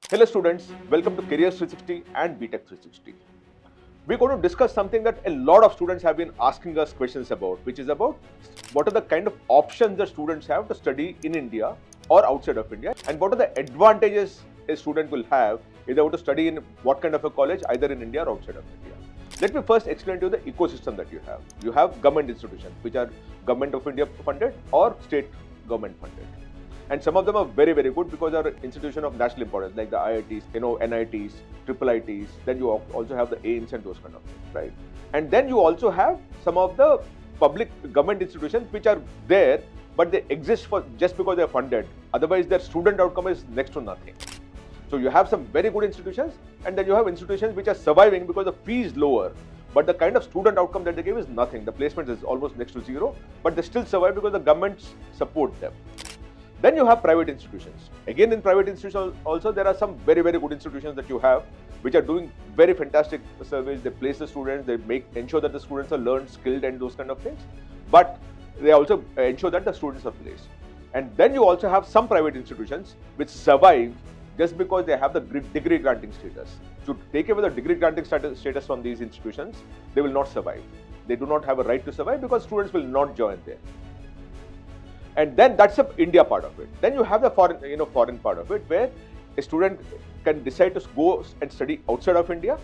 Hello students, welcome to Careers 360 and Btech360. We're going to discuss something that a lot of students have been asking us questions about, which is about what are the kind of options that students have to study in India or outside of India, and what are the advantages a student will have if they want to study in what kind of a college, either in India or outside of India. Let me first explain to you the ecosystem that you have. You have government institutions, which are Government of India funded or state government funded. And some of them are very, very good because they are institutions of national importance, like the IITs, NITs, IIITs. Then you also have the AIIMS and those kind of things, right? And then you also have some of the public government institutions which are there, but they exist for just because they are funded. Otherwise, their student outcome is next to nothing. So you have some very good institutions, and then you have institutions which are surviving because the fee is lower, but the kind of student outcome that they give is nothing. The placement is almost next to zero, but they still survive because the governments support them. Then you have private institutions. Again, in private institutions also, there are some very, very good institutions that you have, which are doing very fantastic service. They place the students, they ensure that the students are learned, skilled, and those kind of things. But they also ensure that the students are placed. And then you also have some private institutions which survive just because they have the degree granting status. To take away the degree granting status from these institutions, they will not survive. They do not have a right to survive because students will not join there. And then that's the India part of it. Then you have the foreign part of it, where a student can decide to go and study outside of India,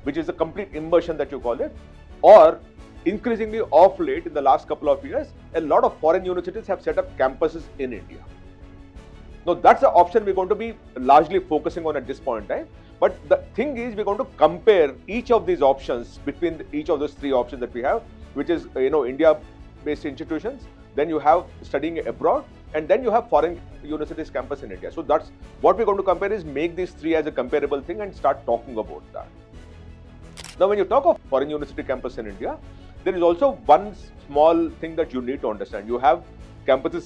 which is a complete immersion that you call it, or increasingly of late in the last couple of years, a lot of foreign universities have set up campuses in India. Now that's the option we're going to be largely focusing on at this point in time. But the thing is, we're going to compare each of these options between each of those three options that we have, which is India-based institutions. Then you have studying abroad, and then you have foreign universities campus in India. So that's what we're going to compare, is make these three as a comparable thing and start talking about that. Now, when you talk of foreign university campus in India, there is also one small thing that you need to understand. You have campuses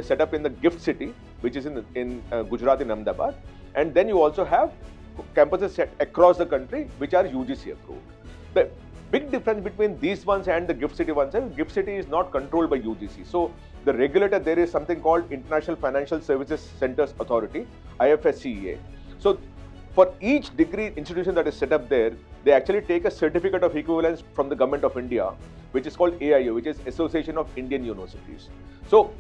set up in the gift city, which is in Gujarat, in Ahmedabad, and then you also have campuses set across the country which are UGC approved. The big difference between these ones and the gift city ones is gift city is not controlled by UGC. So the regulator there is something called International Financial Services Centers Authority, IFSCEA. So for each degree institution that is set up there, they actually take a certificate of equivalence from the Government of India, which is called AIU, which is Association of Indian Universities. So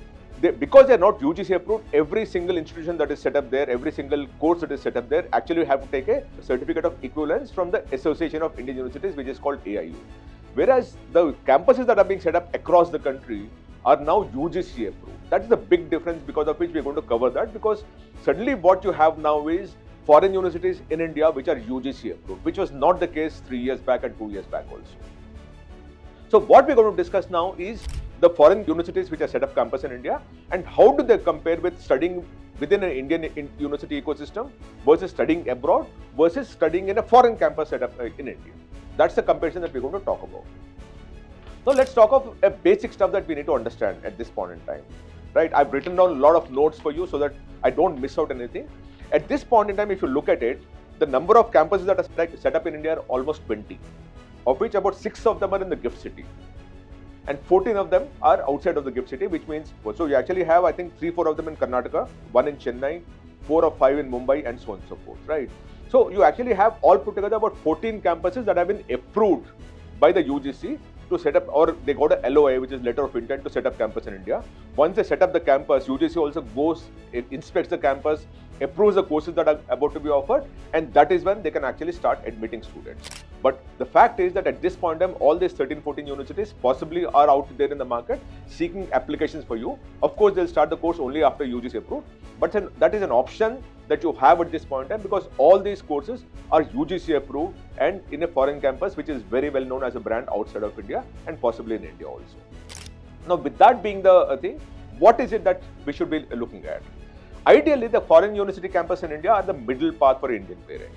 because they are not UGC approved, every single institution that is set up there, every single course that is set up there, actually have to take a certificate of equivalence from the Association of Indian Universities, which is called AIU. Whereas the campuses that are being set up across the country are now UGC approved. That is the big difference, because of which we are going to cover that, because suddenly what you have now is foreign universities in India which are UGC approved, which was not the case 3 years back and 2 years back also. So what we're going to discuss now is the foreign universities which are set up campus in India, and how do they compare with studying within an Indian university ecosystem versus studying abroad versus studying in a foreign campus set up in India. That's the comparison that we're going to talk about. Now let's talk of a basic stuff that we need to understand at this point in time. Right? I've written down a lot of notes for you so that I don't miss out anything. At this point in time, if you look at it, the number of campuses that are set up in India are almost 20, of which about 6 of them are in the gift city, and 14 of them are outside of the gift city, which means, so you actually have, I think, 3-4 of them in Karnataka, 1 in Chennai, 4 or 5 in Mumbai, and so on and so forth, right? So you actually have all put together about 14 campuses that have been approved by the UGC to set up, or they got a LOI, which is letter of intent to set up campus in India. Once they set up the campus, UGC also goes, it inspects the campus, approves the courses that are about to be offered, and that is when they can actually start admitting students. But the fact is that at this point in time, all these 13-14 universities possibly are out there in the market seeking applications for you. Of course, they'll start the course only after UGC approved, but that is an option that you have at this point in time, because all these courses are UGC approved and in a foreign campus, which is very well known as a brand outside of India and possibly in India also. Now, with that being the thing, what is it that we should be looking at? Ideally, the foreign university campus in India are the middle path for Indian parent.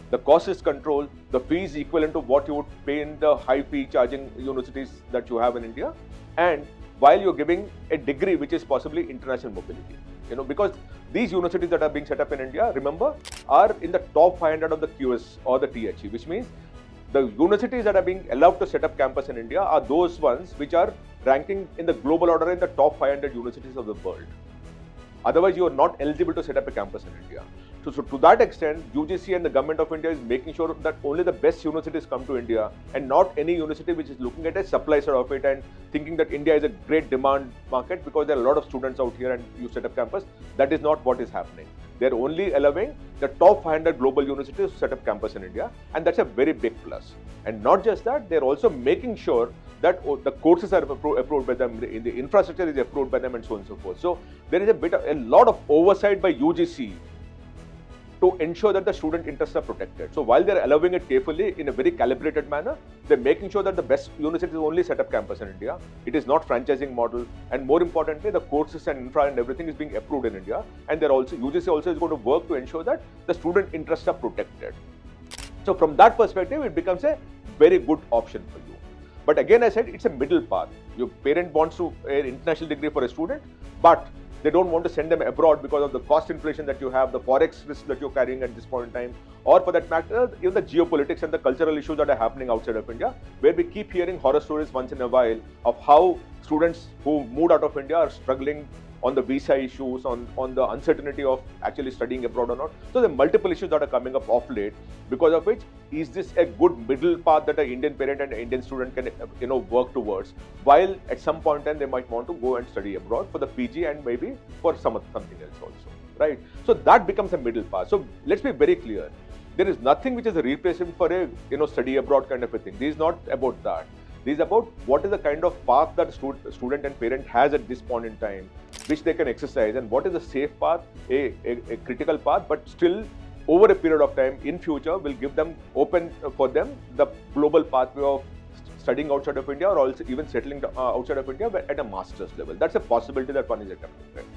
The cost is controlled, the fee is equivalent to what you would pay in the high fee charging universities that you have in India, and while you're giving a degree which is possibly international mobility. Because these universities that are being set up in India, remember, are in the top 500 of the QS or the THE, which means the universities that are being allowed to set up campus in India are those ones which are ranking in the global order in the top 500 universities of the world. Otherwise, you are not eligible to set up a campus in India. So to that extent, UGC and the government of India is making sure that only the best universities come to India and not any university which is looking at a supply side of it and thinking that India is a great demand market because there are a lot of students out here and you set up campus. That is not what is happening. They're only allowing the top 500 global universities to set up campus in India, and that's a very big plus. And not just that, they're also making sure that the courses are approved by them, the infrastructure is approved by them, and so on and so forth. So there is a lot of oversight by UGC to ensure that the student interests are protected. So while they're allowing it carefully in a very calibrated manner, they're making sure that the best universities only set up campus in India. It is not franchising model, and more importantly, the courses and infra and everything is being approved in India. And UGC also is going to work to ensure that the student interests are protected. So from that perspective, it becomes a very good option for you. But again, I said it's a middle path. Your parent wants to an international degree for a student, but they don't want to send them abroad because of the cost inflation that you have, the forex risk that you're carrying at this point in time, or for that matter, even the geopolitics and the cultural issues that are happening outside of India, where we keep hearing horror stories once in a while of how students who moved out of India are struggling on the visa issues, on the uncertainty of actually studying abroad or not. So there are multiple issues that are coming up of late, because of which, is this a good middle path that an Indian parent and an Indian student can work towards, while at some point in time they might want to go and study abroad for the PG and maybe for something else also, right? So that becomes a middle path. So let's be very clear. There is nothing which is a replacement for a study abroad kind of a thing. This is not about that. This is about what is the kind of path that student and parent has at this point in time, which they can exercise, and what is a safe path, a critical path, but still over a period of time in future will give them open for them the global pathway of studying outside of India, or also even settling outside of India at a master's level. That's a possibility that one is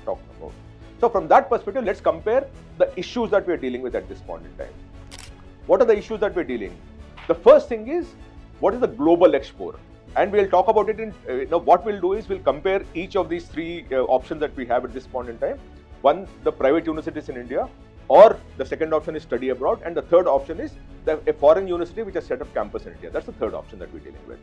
talking about. So from that perspective, let's compare the issues that we're dealing with at this point in time. What are the issues that we're dealing? The first thing is, what is the global exposure? And we'll talk about it in, what we'll do is we'll compare each of these three options that we have at this point in time. One, the private universities in India, or the second option is study abroad, and the third option is a foreign university which has set up campus in India. That's the third option that we're dealing with.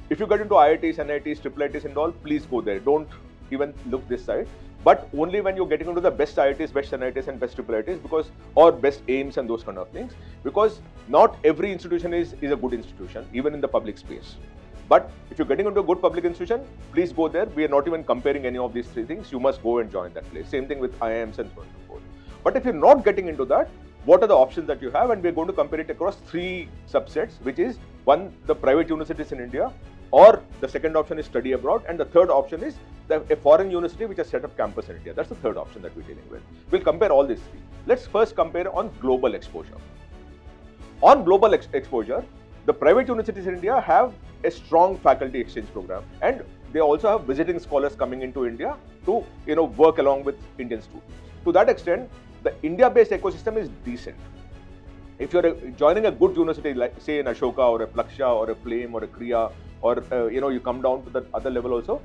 If you get into IITs, NITs, IIITs and all, please go there. Don't even look this side. But only when you're getting into the best IITs, best NITs and best IIITs, or best AIIMS and those kind of things, because not every institution is a good institution, even in the public space. But if you're getting into a good public institution, please go there. We are not even comparing any of these three things. You must go and join that place. Same thing with IIMs and so on and so forth. But if you're not getting into that, what are the options that you have? And we're going to compare it across three subsets, which is one, the private universities in India, or the second option is study abroad, and the third option is a foreign university which has set up campus in India. That's the third option that we're dealing with. We'll compare all these three. Let's first compare on global exposure. On global exposure, the private universities in India have a strong faculty exchange program, and they also have visiting scholars coming into India to work along with Indian students. To that extent, the India-based ecosystem is decent. If you're joining a good university, like say in Ashoka or a Plaksha or a Flame or a Kriya, or you come down to the other level also,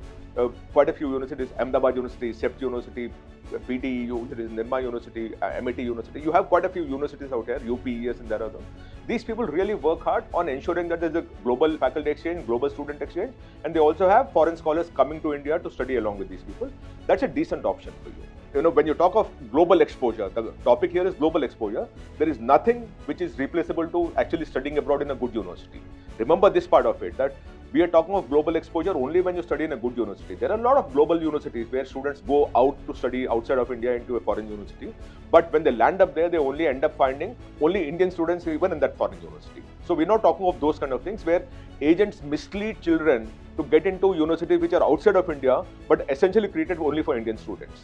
quite a few universities, Ahmedabad University, CEPT University, PTE University, Nirma University, MIT University, you have quite a few universities out here, UPES and there are them. These people really work hard on ensuring that there's a global faculty exchange, global student exchange, and they also have foreign scholars coming to India to study along with these people. That's a decent option for you. When you talk of global exposure, the topic here is global exposure. There is nothing which is replaceable to actually studying abroad in a good university. Remember this part of it, that we are talking of global exposure only when you study in a good university. There are a lot of global universities where students go out to study outside of India into a foreign university. But when they land up there, they only end up finding only Indian students even in that foreign university. So we're not talking of those kind of things where agents mislead children to get into universities which are outside of India, but essentially created only for Indian students,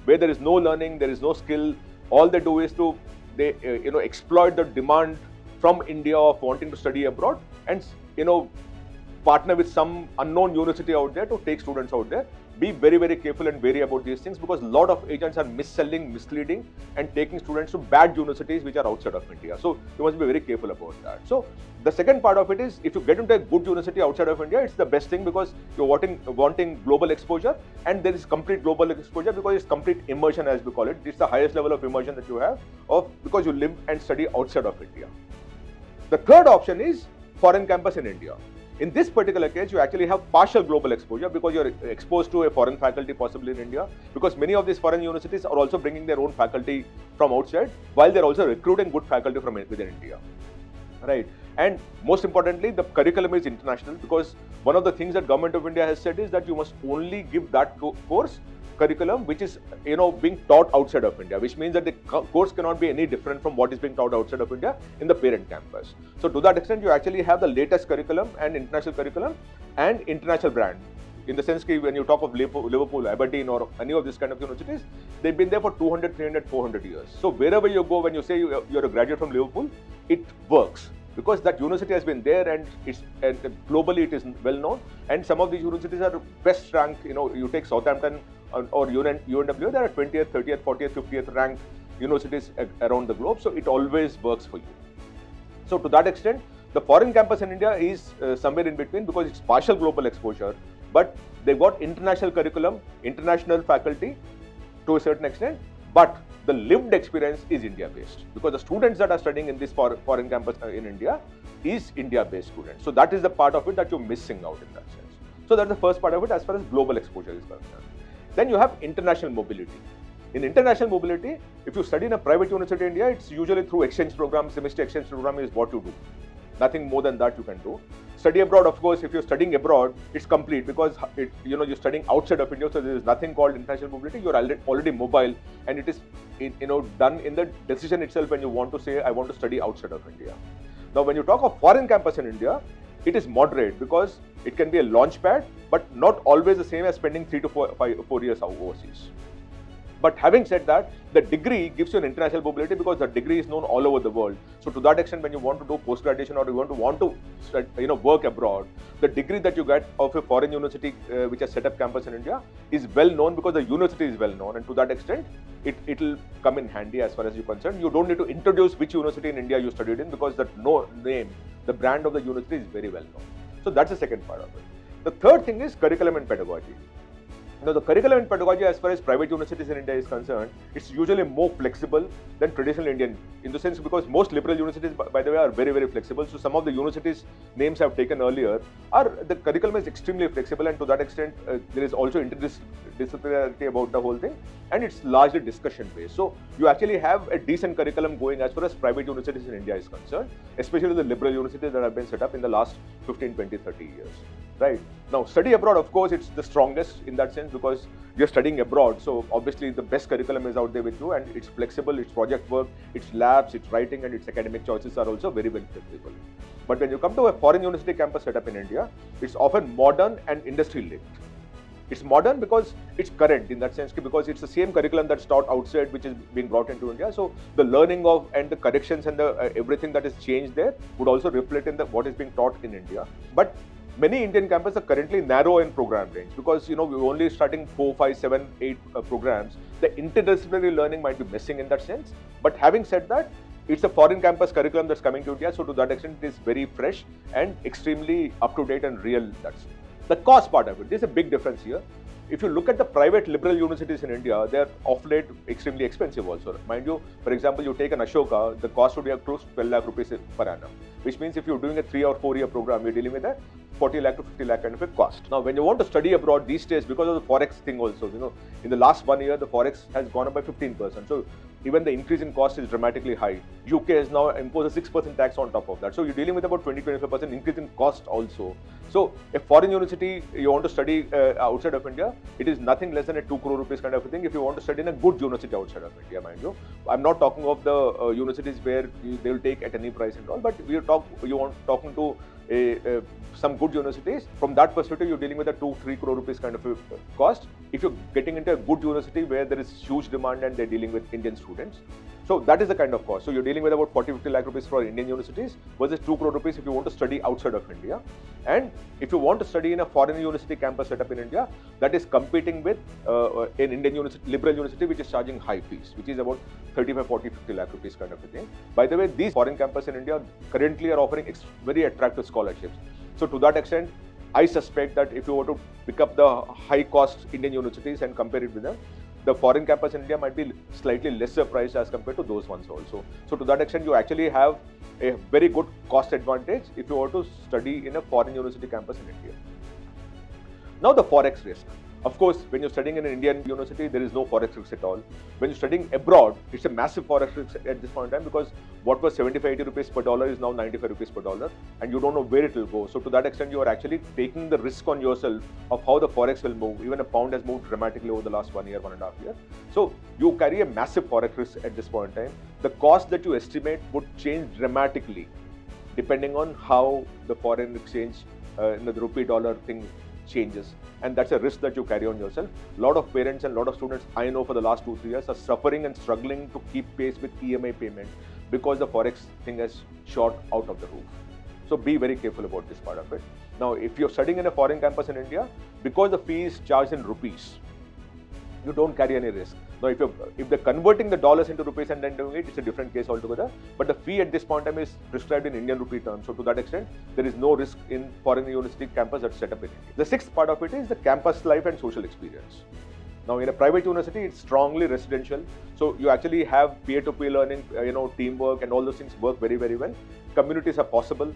where there is no learning, there is no skill. All they do is they exploit the demand from India of wanting to study abroad, and partner with some unknown university out there to take students out there. Be very, very careful and wary about these things, because a lot of agents are mis-selling, misleading, and taking students to bad universities which are outside of India. So you must be very careful about that. So the second part of it is, if you get into a good university outside of India, it's the best thing, because you're wanting global exposure, and there is complete global exposure because it's complete immersion, as we call it. It's the highest level of immersion that you have because you live and study outside of India. The third option is foreign campus in India. In this particular case, you actually have partial global exposure because you're exposed to a foreign faculty possibly in India, because many of these foreign universities are also bringing their own faculty from outside, while they're also recruiting good faculty from within India, right? And most importantly, the curriculum is international, because one of the things that Government of India has said is that you must only give that course curriculum which is being taught outside of India, which means that the course cannot be any different from what is being taught outside of India in the parent campus. So to that extent, you actually have the latest curriculum and international curriculum and international brand. In the sense that when you talk of Liverpool, Aberdeen, or any of these kind of universities, they've been there for 200, 300, 400 years. So wherever you go, when you say you're a graduate from Liverpool, it works, because that university has been there and globally it is well known. And some of these universities are best ranked. You take Southampton or UNW, there are 20th, 30th, 40th, 50th ranked universities around the globe. So it always works for you. So to that extent, the foreign campus in India is somewhere in between, because it's partial global exposure, but they've got international curriculum, international faculty to a certain extent, but the lived experience is India-based, because the students that are studying in this foreign campus in India is India-based students. So that is the part of it that you're missing out in that sense. So that's the first part of it as far as global exposure is concerned. Then you have international mobility. In international mobility, if you study in a private university in India, it's usually through exchange program. Semester exchange program is what you do. Nothing more than that you can do. Study abroad, of course, if you're studying abroad, it's complete, because you're studying outside of India, so there is nothing called international mobility. You're already mobile, and it is done in the decision itself when you want to say, I want to study outside of India. Now, when you talk of foreign campus in India, it is moderate, because it can be a launch pad, but not always the same as spending 3 to 4 years overseas. But having said that, the degree gives you an international mobility, because the degree is known all over the world. So to that extent, when you want to do post-graduation or you want to work abroad, the degree that you get of a foreign university which has set up campus in India is well known, because the university is well known, and to that extent, it will come in handy as far as you're concerned. You don't need to introduce which university in India you studied in, because that name, the brand of the university is very well known. So that's the second part of it. The third thing is curriculum and pedagogy. Now, the curriculum and pedagogy as far as private universities in India is concerned, it's usually more flexible than traditional Indian, in the sense because most liberal universities, by the way, are very, very flexible. So some of the universities names I've taken earlier the curriculum is extremely flexible, and to that extent, there is also interdisciplinarity about the whole thing, and it's largely discussion based. So you actually have a decent curriculum going as far as private universities in India is concerned, especially the liberal universities that have been set up in the last 15, 20, 30 years. Right. Now, study abroad, of course, it's the strongest in that sense, because you're studying abroad. So obviously the best curriculum is out there with you, and it's flexible, it's project work, it's labs, it's writing, and its academic choices are also very, very flexible. But when you come to a foreign university campus set up in India, it's often modern and industry linked. It's modern because it's current in that sense, because it's the same curriculum that's taught outside which is being brought into India. So the learning of and the corrections and the everything that is changed there would also reflect in what is being taught in India. But many Indian campuses are currently narrow in program range, because we're only starting 4, 5, 7, 8 programs. The interdisciplinary learning might be missing in that sense. But having said that, it's a foreign campus curriculum that's coming to India, so to that extent it is very fresh and extremely up to date and real. That's the cost part of it. There's a big difference here. If you look at the private liberal universities in India, they're of late extremely expensive also. Mind you, for example, you take an Ashoka, the cost would be close to 12 lakh rupees per annum, which means if you're doing a 3 or 4 year program, you're dealing with a 40 lakh to 50 lakh kind of a cost. Now, when you want to study abroad these days, because of the forex thing also, in the last 1 year, the forex has gone up by 15%. So even the increase in cost is dramatically high. UK has now imposed a 6% tax on top of that. So you're dealing with about 20-25% increase in cost also. So a foreign university, you want to study outside of India, it is nothing less than a 2 crore rupees kind of a thing if you want to study in a good university outside of India, mind you. I'm not talking of the universities where they will take at any price and all, but talking to some good universities. From that perspective, you're dealing with a 2-3 crore rupees kind of a cost. If you're getting into a good university where there is huge demand and they're dealing with Indian students, so that is the kind of cost. So you're dealing with about 40-50 lakh rupees for Indian universities versus 2 crore rupees if you want to study outside of India. And if you want to study in a foreign university campus set up in India, that is competing with an Indian university, liberal university, which is charging high fees, which is about 35, 40, 50 lakh rupees kind of a thing. By the way, these foreign campuses in India currently are offering very attractive scholarships. So to that extent, I suspect that if you were to pick up the high cost Indian universities and compare it with them, the foreign campus in India might be slightly lesser priced as compared to those ones also. So to that extent, you actually have a very good cost advantage if you were to study in a foreign university campus in India. Now the forex risk. Of course, when you're studying in an Indian university, there is no forex risk at all. When you're studying abroad, it's a massive forex risk at this point in time, because what was 75-80 rupees per dollar is now 95 rupees per dollar, and you don't know where it will go. So to that extent, you are actually taking the risk on yourself of how the forex will move. Even a pound has moved dramatically over the last 1 year, 1.5 years. So you carry a massive forex risk at this point in time. The cost that you estimate would change dramatically depending on how the foreign exchange, the rupee dollar thing changes, and that's a risk that you carry on yourself. A lot of parents and a lot of students I know for the last 2-3 years are suffering and struggling to keep pace with EMI payment because the forex thing has shot out of the roof. So be very careful about this part of it. Now, if you're studying in a foreign campus in India, because the fee is charged in rupees, you don't carry any risk. Now, if they're converting the dollars into rupees and then doing it, it's a different case altogether. But the fee at this point in time is prescribed in Indian rupee terms. So to that extent, there is no risk in foreign university campus that's set up in India. The sixth part of it is the campus life and social experience. Now, in a private university, it's strongly residential. So you actually have peer-to-peer learning, teamwork and all those things work very, very well. Communities are possible,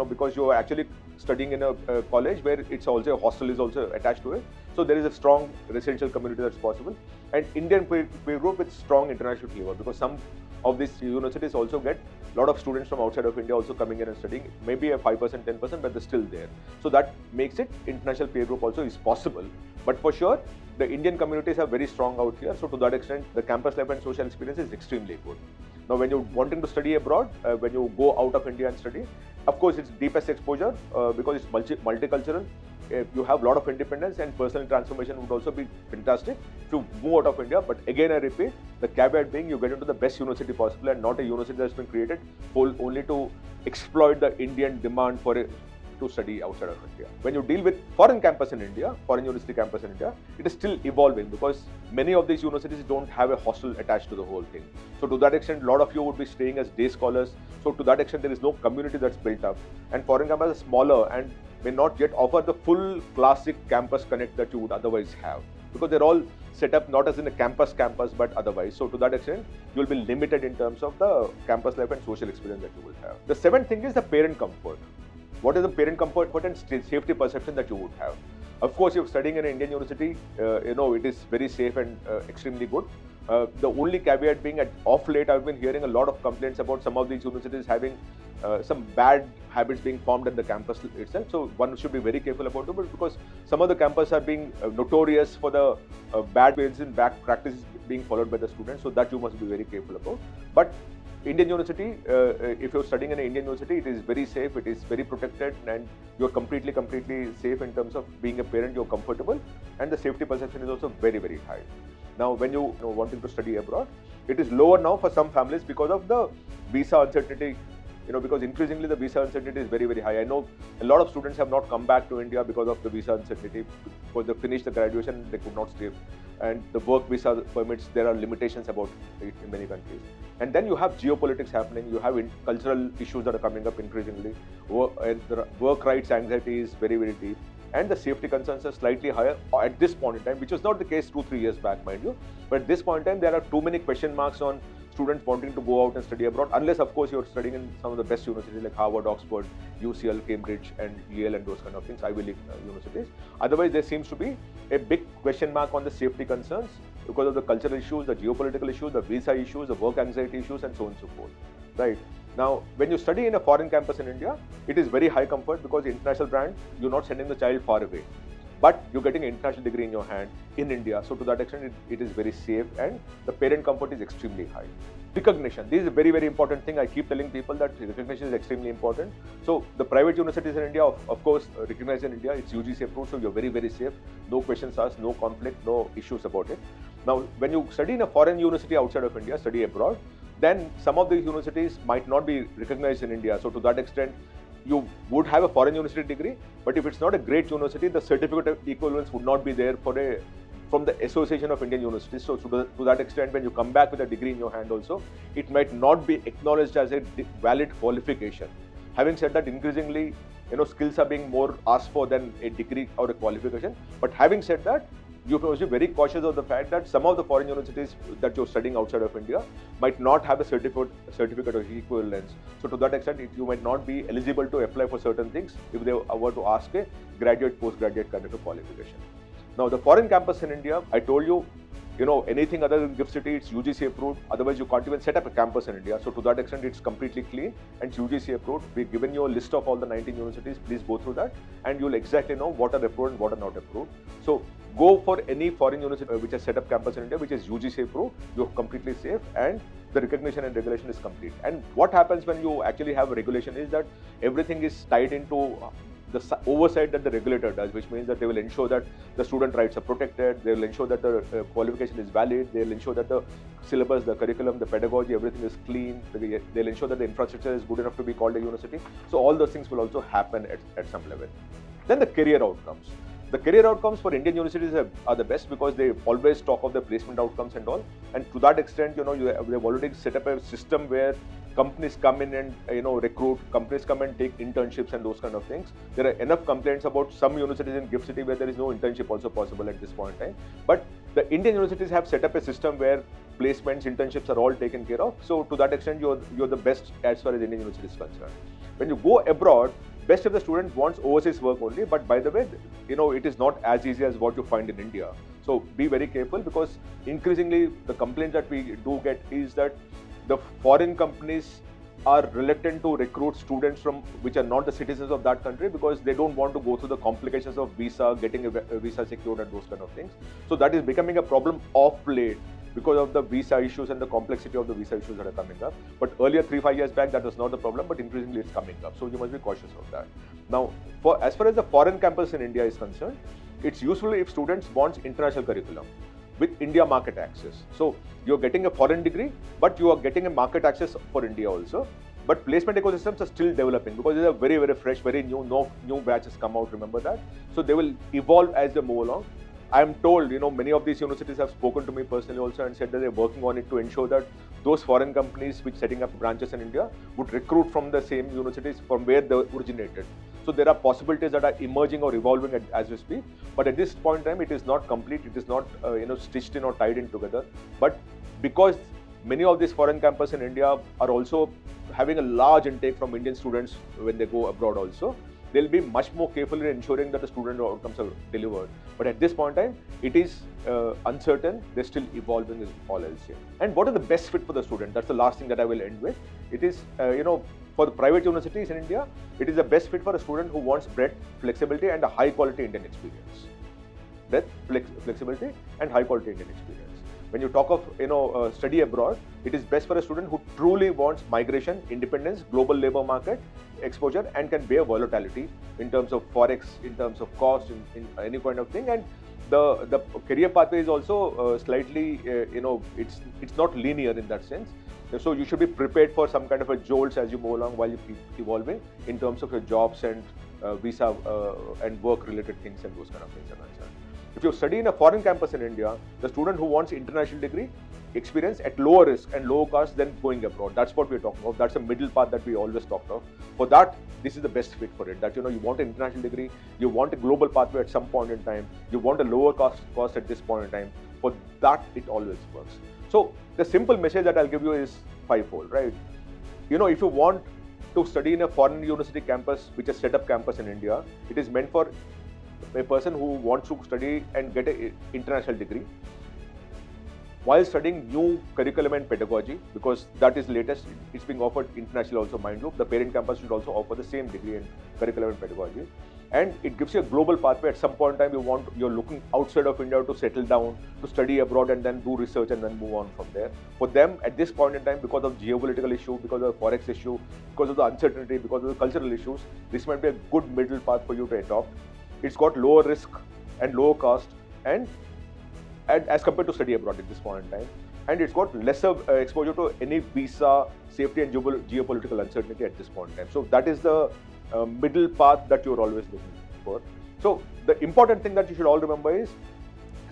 because you are actually studying in a college where it's also a hostel is also attached to it. So there is a strong residential community that's possible. And Indian peer group with strong international flavor, because some of these universities also get a lot of students from outside of India also coming in and studying, maybe a 5%, 10%, but they're still there. So that makes it international peer group also is possible. But for sure, the Indian communities are very strong out here. So to that extent, the campus life and social experience is extremely good. Now, when you're wanting to study abroad, when you go out of India and study, of course, it's deepest exposure because it's multicultural. You have a lot of independence, and personal transformation would also be fantastic if you move out of India. But again, I repeat, the caveat being you get into the best university possible and not a university that's been created only to exploit the Indian demand to study outside of India. When you deal with foreign university campus in India, it is still evolving because many of these universities don't have a hostel attached to the whole thing. So to that extent, a lot of you would be staying as day scholars. So to that extent, there is no community that's built up. And foreign campus is smaller and may not yet offer the full classic campus connect that you would otherwise have, because they're all set up not as in a campus but otherwise. So to that extent, you will be limited in terms of the campus life and social experience that you will have. The seventh thing is the parent comfort. What is the parent comfort and safety perception that you would have? Of course, if you're studying in an Indian university, it is very safe and extremely good. The only caveat being of late, I've been hearing a lot of complaints about some of these universities having some bad habits being formed at the campus itself. So one should be very careful about it, because some of the campuses are being notorious for the bad ways and bad practices being followed by the students. So that you must be very careful about. But Indian university, if you're studying in an Indian university, it is very safe, it is very protected, and you're completely safe in terms of being a parent, you're comfortable, and the safety perception is also very, very high. Now, when you wanting to study abroad, it is lower now for some families because of the visa uncertainty, because increasingly the visa uncertainty is very, very high. I know a lot of students have not come back to India because of the visa uncertainty, because they finished the graduation, they could not stay. And the work visa permits, there are limitations about it in many countries. And then you have geopolitics happening, you have cultural issues that are coming up increasingly. Work rights anxiety is very, very deep. And the safety concerns are slightly higher at this point in time, which was not the case 2-3 years back, mind you. But at this point in time, there are too many question marks on students wanting to go out and study abroad, unless, of course, you're studying in some of the best universities like Harvard, Oxford, UCL, Cambridge, and Yale, and those kind of things, Ivy League universities. Otherwise, there seems to be a big question mark on the safety concerns because of the cultural issues, the geopolitical issues, the visa issues, the work anxiety issues, and so on and so forth. Right? Now, when you study in a foreign campus in India, it is very high comfort because the international brand, you're not sending the child far away, but you're getting an international degree in your hand in India. So to that extent, it is very safe, and the parent comfort is extremely high. Recognition. This is a very, very important thing. I keep telling people that recognition is extremely important. So the private universities in India, of course, recognized in India, it's UGC approved, so you're very, very safe. No questions asked, no conflict, no issues about it. Now, when you study in a foreign university outside of India, study abroad, then some of these universities might not be recognized in India. So to that extent, you would have a foreign university degree, but if it's not a great university, the certificate of equivalence would not be there from the Association of Indian Universities. So to that extent, when you come back with a degree in your hand also, it might not be acknowledged as a valid qualification. Having said that, increasingly, skills are being more asked for than a degree or a qualification. But having said that, you must be very cautious of the fact that some of the foreign universities that you're studying outside of India might not have a certificate of equivalence. So to that extent, you might not be eligible to apply for certain things if they were to ask a graduate, postgraduate kind of a qualification. Now, the foreign campus in India, I told you, anything other than GIFT City, it's UGC approved. Otherwise, you can't even set up a campus in India. So to that extent, it's completely clean and it's UGC approved. We've given you a list of all the 19 universities. Please go through that and you'll exactly know what are approved and what are not approved. So go for any foreign university which has set up campus in India, which is UGC approved. You're completely safe and the recognition and regulation is complete. And what happens when you actually have a regulation is that everything is tied into the oversight that the regulator does, which means that they will ensure that the student rights are protected, they will ensure that the qualification is valid, they will ensure that the syllabus, the curriculum, the pedagogy, everything is clean, they'll ensure that the infrastructure is good enough to be called a university. So all those things will also happen at some level. Then the career outcomes. The career outcomes for Indian universities are the best because they always talk of the placement outcomes and all. And to that extent, they've already set up a system where companies come in and recruit, companies come and take internships and those kind of things. There are enough complaints about some universities in GIFT City where there is no internship also possible at this point in time. But the Indian universities have set up a system where placements, internships are all taken care of. So to that extent, you're the best as far as Indian university is concerned. When you go abroad, best if the student wants overseas work only, but by the way, it is not as easy as what you find in India. So be very careful because increasingly the complaint that we do get is that the foreign companies are reluctant to recruit students from which are not the citizens of that country because they don't want to go through the complications of visa, getting a visa secured and those kind of things. So that is becoming a problem of late because of the visa issues and the complexity of the visa issues that are coming up. But earlier 3-5 years back that was not the problem, but increasingly it's coming up. So you must be cautious of that. Now, as far as the foreign campus in India is concerned, it's useful if students want international curriculum with India market access. So you're getting a foreign degree, but you are getting a market access for India also. But placement ecosystems are still developing because they are very, very fresh, very new. No new batches come out, remember that. So they will evolve as they move along. I am told, many of these universities have spoken to me personally also and said that they're working on it to ensure that those foreign companies which setting up branches in India would recruit from the same universities from where they originated. So there are possibilities that are emerging or evolving as we speak. But at this point in time, it is not complete. It is not stitched in or tied in together. But because many of these foreign campuses in India are also having a large intake from Indian students when they go abroad also, they'll be much more careful in ensuring that the student outcomes are delivered. But at this point in time, it is uncertain. They're still evolving is all else here. And what is the best fit for the student? That's the last thing that I will end with. It is, for the private universities in India, it is the best fit for a student who wants breadth, flexibility and a high quality Indian experience. Breadth, flexibility and high quality Indian experience. When you talk of study abroad, it is best for a student who truly wants migration, independence, global labor market exposure and can bear volatility in terms of forex, in terms of cost, in any kind of thing. And the career pathway is also slightly, it's not linear in that sense. So you should be prepared for some kind of a jolts as you move along while you keep evolving in terms of your jobs and visa and work related things and those kind of things are concerned. If you study in a foreign campus in India, the student who wants international degree experience at lower risk and lower cost than going abroad. That's what we're talking about. That's a middle path that we always talked of. For that, this is the best fit for it. That you want an international degree, you want a global pathway at some point in time, you want a lower cost at this point in time. For that, it always works. So the simple message that I'll give you is fivefold, right? If you want to study in a foreign university campus, which is set up campus in India, it is meant for a person who wants to study and get an international degree while studying new curriculum and pedagogy, because that is latest. It's being offered internationally also, mind you. The parent campus should also offer the same degree in curriculum and pedagogy. And it gives you a global pathway. At some point in time, you're looking outside of India to settle down, to study abroad and then do research and then move on from there. For them, at this point in time, because of geopolitical issue, because of the forex issue, because of the uncertainty, because of the cultural issues, this might be a good middle path for you to adopt. It's got lower risk and lower cost and as compared to study abroad at this point in time. And it's got lesser exposure to any visa, safety and geopolitical uncertainty at this point in time. So that is the middle path that you're always looking for. So the important thing that you should all remember is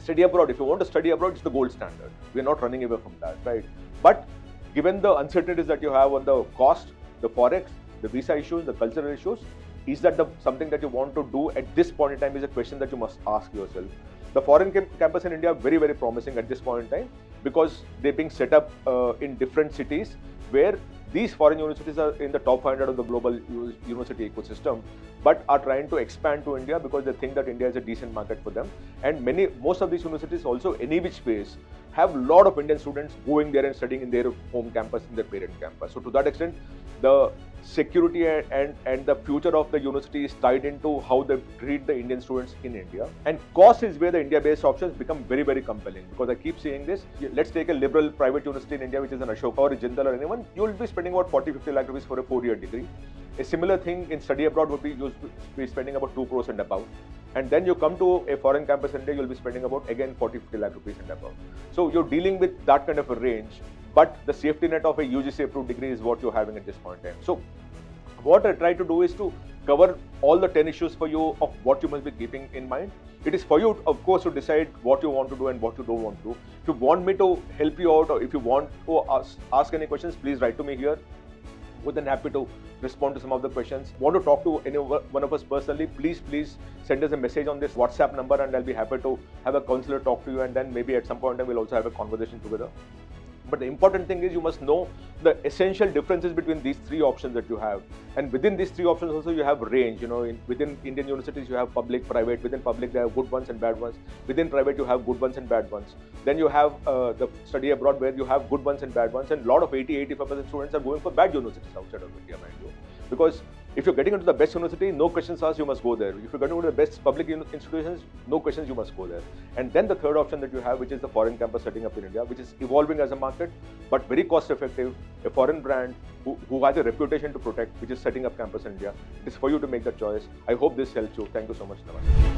study abroad. If you want to study abroad, it's the gold standard. We're not running away from that, right? But given the uncertainties that you have on the cost, the forex, the visa issues, the cultural issues, is that something that you want to do at this point in time is a question that you must ask yourself. The foreign campus in India are very, very promising at this point in time because they're being set up in different cities where these foreign universities are in the top 500 of the global university ecosystem, but are trying to expand to India because they think that India is a decent market for them. And most of these universities also, any which ways, have a lot of Indian students going there and studying in their home campus, in their parent campus. So to that extent, the security and the future of the university is tied into how they treat the Indian students in India. And cost is where the India-based options become very, very compelling, because I keep saying this. Let's take a liberal private university in India, which is an Ashoka or a Jindal or anyone. You will be spending about 40-50 lakh rupees for a 4-year degree. A similar thing in study abroad would be you'll be spending about 2 crores and above. And then you come to a foreign campus in India, you'll be spending about again 40-50 lakh rupees and above. So you're dealing with that kind of a range, but the safety net of a UGC approved degree is what you're having at this point in time. So what I try to do is to cover all the 10 issues for you of what you must be keeping in mind. It is for you, of course, to decide what you want to do and what you don't want to do. If you want me to help you out, or if you want to ask any questions, please write to me here. More than happy to respond to some of the questions. Want to talk to any one of us personally, please send us a message on this WhatsApp number, and I'll be happy to have a counselor talk to you, and then maybe at some point in time we'll also have a conversation together. But the important thing is you must know the essential differences between these 3 options that you have. And within these 3 options also you have range. Within Indian universities you have public, private. Within public there are good ones and bad ones. Within private you have good ones and bad ones. Then you have the study abroad where you have good ones and bad ones. And a lot of 80-85% students are going for bad universities outside of India, mind you. Because if you're getting into the best university, no questions asked, you must go there. If you're getting into the best public institutions, no questions, you must go there. And then the third option that you have, which is the foreign campus setting up in India, which is evolving as a market, but very cost effective, a foreign brand who has a reputation to protect, which is setting up campus in India. It is for you to make that choice. I hope this helps you. Thank you so much, Namaste.